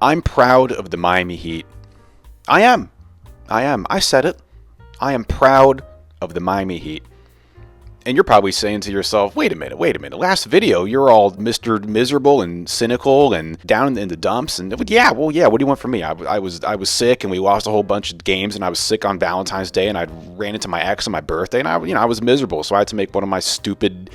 I'm proud of the Miami Heat. I am. I said it. I am proud of the Miami Heat. And you're probably saying to yourself, wait a minute. Last video, you're all Mr. Miserable and cynical and down in the dumps. And what do you want from me? I was sick and we lost a whole bunch of games and I was sick on Valentine's Day and I ran into my ex on my birthday and I was miserable. So I had to make one of my stupid,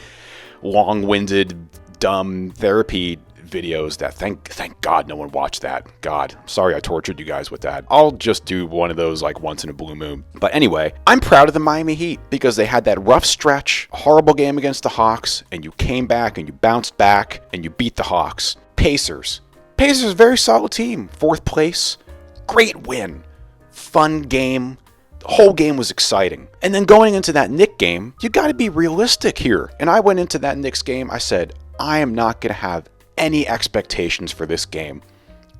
long-winded, dumb therapy videos that thank God no one watched that. God, I'm sorry I tortured you guys with that. I'll just do one of those like once in a blue moon. But anyway, I'm proud of the Miami Heat because they had that rough stretch, horrible game against the Hawks, and you came back and you bounced back and you beat the Hawks. Pacers, very solid team. 4th place, great win, fun game. The whole game was exciting. And then going into that Knicks game, you got to be realistic here. And I went into that Knicks game, I said, I am not going to have any expectations for this game.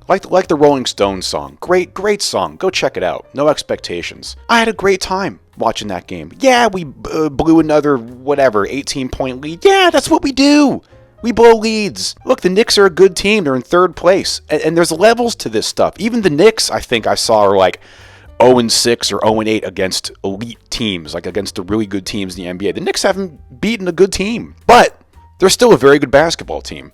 Like the Rolling Stones song. Great song. Go check it out. No expectations. I had a great time watching that game. Yeah, we blew another, 18-point lead. Yeah, that's what we do. We blow leads. Look, the Knicks are a good team. They're in 3rd place. And there's levels to this stuff. Even the Knicks, I think I saw, are like 0-6 or 0-8 against elite teams, like against the really good teams in the NBA. The Knicks haven't beaten a good team. But they're still a very good basketball team.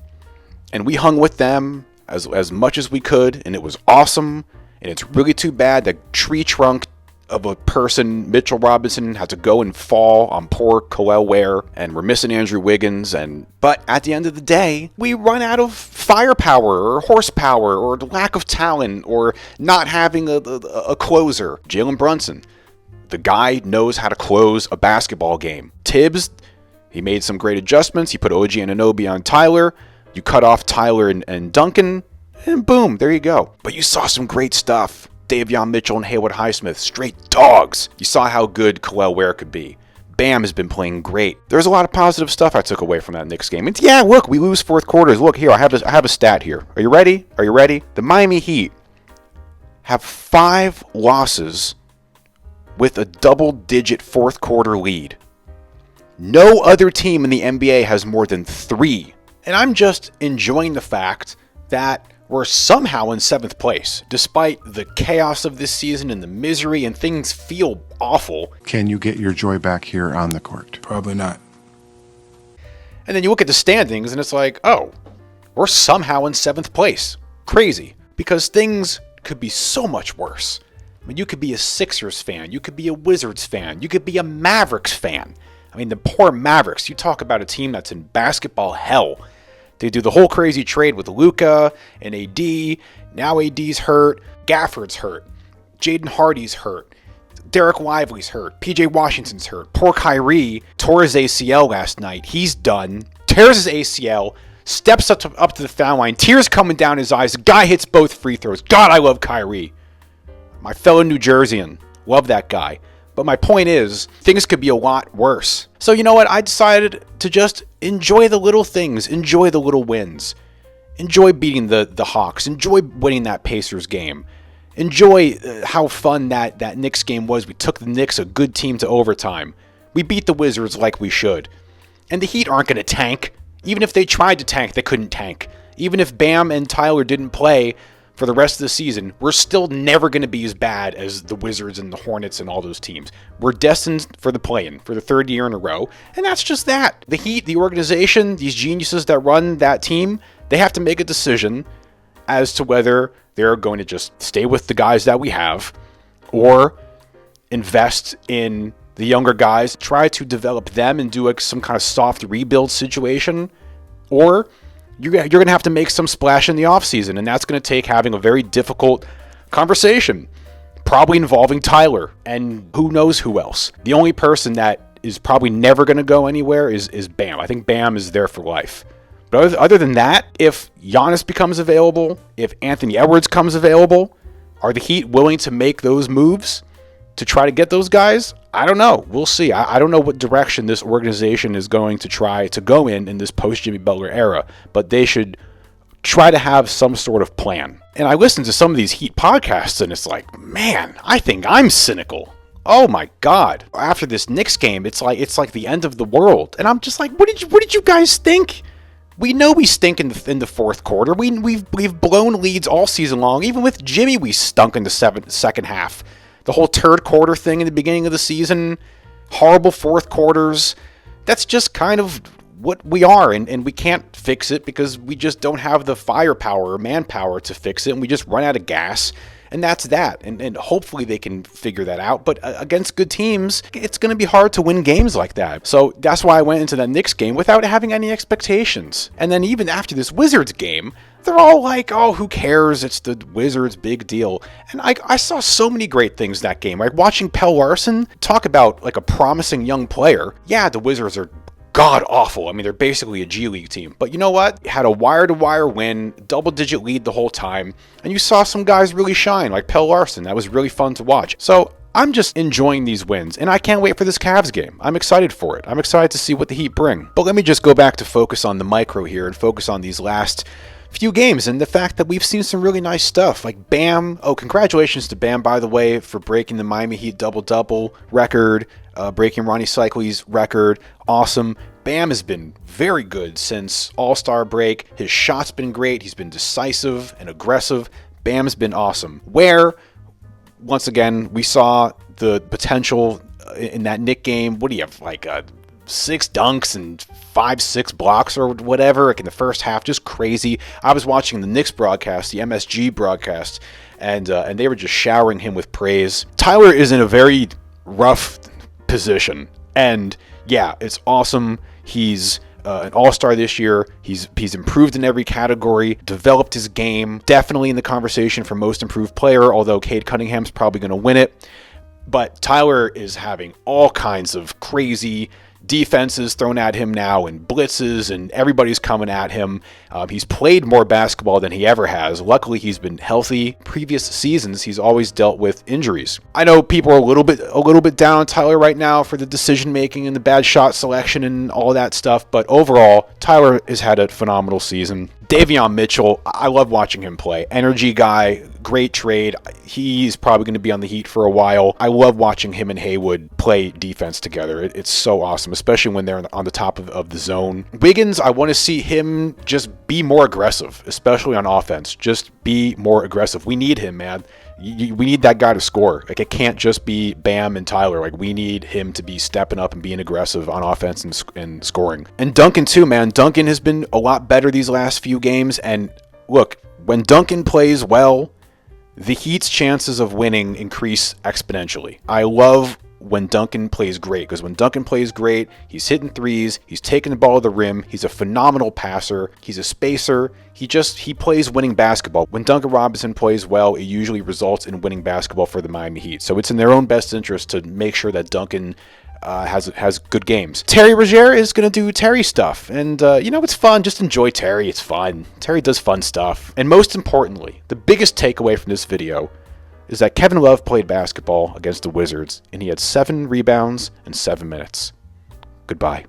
And we hung with them as much as we could, and it was awesome. And it's really too bad that tree trunk of a person, Mitchell Robinson, had to go and fall on poor Khalil Ware, and we're missing Andrew Wiggins. But at the end of the day, we run out of firepower or horsepower or lack of talent or not having a closer. Jalen Brunson, the guy knows how to close a basketball game. Tibbs, he made some great adjustments. He put OG Anunoby on Tyler. You cut off Tyler and Duncan, and boom, there you go. But you saw some great stuff. Davion Mitchell and Haywood Highsmith, straight dogs. You saw how good Khalil Ware could be. Bam has been playing great. There's a lot of positive stuff I took away from that Knicks game. And yeah, look, we lose 4th quarters. Look here, I have a stat here. Are you ready? The Miami Heat have 5 losses with a double-digit 4th quarter lead. No other team in the NBA has more than 3. And I'm just enjoying the fact that we're somehow in 7th place, despite the chaos of this season and the misery, and things feel awful. Can you get your joy back here on the court? Probably not. And then you look at the standings and it's like, oh, we're somehow in 7th place. Crazy. Because things could be so much worse. I mean, you could be a Sixers fan. You could be a Wizards fan. You could be a Mavericks fan. I mean, the poor Mavericks. You talk about a team that's in basketball hell. They do the whole crazy trade with Luka and AD. Now AD's hurt. Gafford's hurt. Jaden Hardy's hurt. Derek Lively's hurt. PJ Washington's hurt. Poor Kyrie tore his ACL last night. He's done. Tears his ACL. Steps up to the foul line. Tears coming down his eyes. The guy hits both free throws. God, I love Kyrie. My fellow New Jerseyan. Love that guy. But my point is, things could be a lot worse. So you know what? I decided to just enjoy the little things. Enjoy the little wins. Enjoy beating the Hawks. Enjoy winning that Pacers game. Enjoy how fun that Knicks game was. We took the Knicks, a good team, to overtime. We beat the Wizards like we should. And the Heat aren't going to tank. Even if they tried to tank, they couldn't tank. Even if Bam and Tyler didn't play for the rest of the season, we're still never going to be as bad as the Wizards and the Hornets and all those teams. We're destined for the play-in for the 3rd year in a row, and that's just that. The Heat, the organization, these geniuses that run that team, they have to make a decision as to whether they're going to just stay with the guys that we have or invest in the younger guys, try to develop them and do some kind of soft rebuild situation, or you're going to have to make some splash in the offseason, and that's going to take having a very difficult conversation, probably involving Tyler and who knows who else. The only person that is probably never going to go anywhere is Bam. I think Bam is there for life. But other than that, if Giannis becomes available, if Anthony Edwards comes available, are the Heat willing to make those moves to try to get those guys? I don't know. We'll see. I don't know what direction this organization is going to try to go in this post-Jimmy Butler era, but they should try to have some sort of plan. And I listen to some of these Heat podcasts, and it's like, man, I think I'm cynical. Oh my God. After this Knicks game, it's like the end of the world. And I'm just like, what did you guys think? We know we stink in the fourth quarter. We've blown leads all season long. Even with Jimmy, we stunk in the second half. The whole third quarter thing in the beginning of the season, horrible fourth quarters. That's just kind of what we are, and we can't fix it because we just don't have the firepower or manpower to fix it, and we just run out of gas. And that's that. And hopefully they can figure that out. But against good teams, it's going to be hard to win games like that. So that's why I went into that Knicks game without having any expectations. And then even after this Wizards game, they're all like, oh, who cares? It's the Wizards, big deal. And I saw so many great things that game. Like watching Pelle Larsson talk about like a promising young player. Yeah, the Wizards are god awful. I mean, they're basically a G League team. But you know what? Had a wire-to-wire win, double-digit lead the whole time, and you saw some guys really shine, like Pelle Larsson. That was really fun to watch. So I'm just enjoying these wins, and I can't wait for this Cavs game. I'm excited for it. I'm excited to see what the Heat bring. But let me just go back to focus on the micro here and focus on these last few games and the fact that we've seen some really nice stuff. Like Bam. Oh, congratulations to Bam, by the way, for breaking the Miami Heat double-double record, breaking Ronnie Cycli's record. Awesome. Bam has been very good since All-Star break. His shot's been great. He's been decisive and aggressive. Bam's been awesome. Where, once again, we saw the potential in that Knick game. What do you have, like 6 dunks and 5-6 blocks or whatever, like in the first half, just crazy. I was watching the Knicks broadcast, the MSG broadcast, and they were just showering him with praise. Tyler is in a very rough position, and yeah, it's awesome. He's an all-star this year. He's improved in every category, developed his game, definitely in the conversation for most improved player, although Cade Cunningham's probably going to win it. But Tyler is having all kinds of crazy defenses thrown at him now and blitzes, and everybody's coming at him. He's played more basketball than he ever has. Luckily, he's been healthy. Previous seasons, he's always dealt with injuries. I know people are a little bit down on Tyler right now for the decision making and the bad shot selection and all that stuff, but overall, Tyler has had a phenomenal season. Davion Mitchell, I love watching him play. Energy guy, great trade. He's probably going to be on the Heat for a while. I love watching him and Haywood play defense together. It's so awesome, especially when they're on the top of the zone. Wiggins, I want to see him just be more aggressive, especially on offense. Just be more aggressive. We need him, man. We need that guy to score. Like, it can't just be Bam and Tyler. Like, we need him to be stepping up and being aggressive on offense and scoring. And Duncan too, man. Duncan has been a lot better these last few games. And look, when Duncan plays well, the Heat's chances of winning increase exponentially. I love when Duncan plays great, because when Duncan plays great, he's hitting threes, he's taking the ball to the rim, he's a phenomenal passer, he's a spacer, he plays winning basketball. When Duncan Robinson plays well, it usually results in winning basketball for the Miami Heat. So it's in their own best interest to make sure that Duncan has good games. Terry Rozier is going to do Terry stuff, and it's fun. Just enjoy Terry. It's fun. Terry does fun stuff. And most importantly, the biggest takeaway from this video is that Kevin Love played basketball against the Wizards, and he had 7 rebounds in 7 minutes. Goodbye.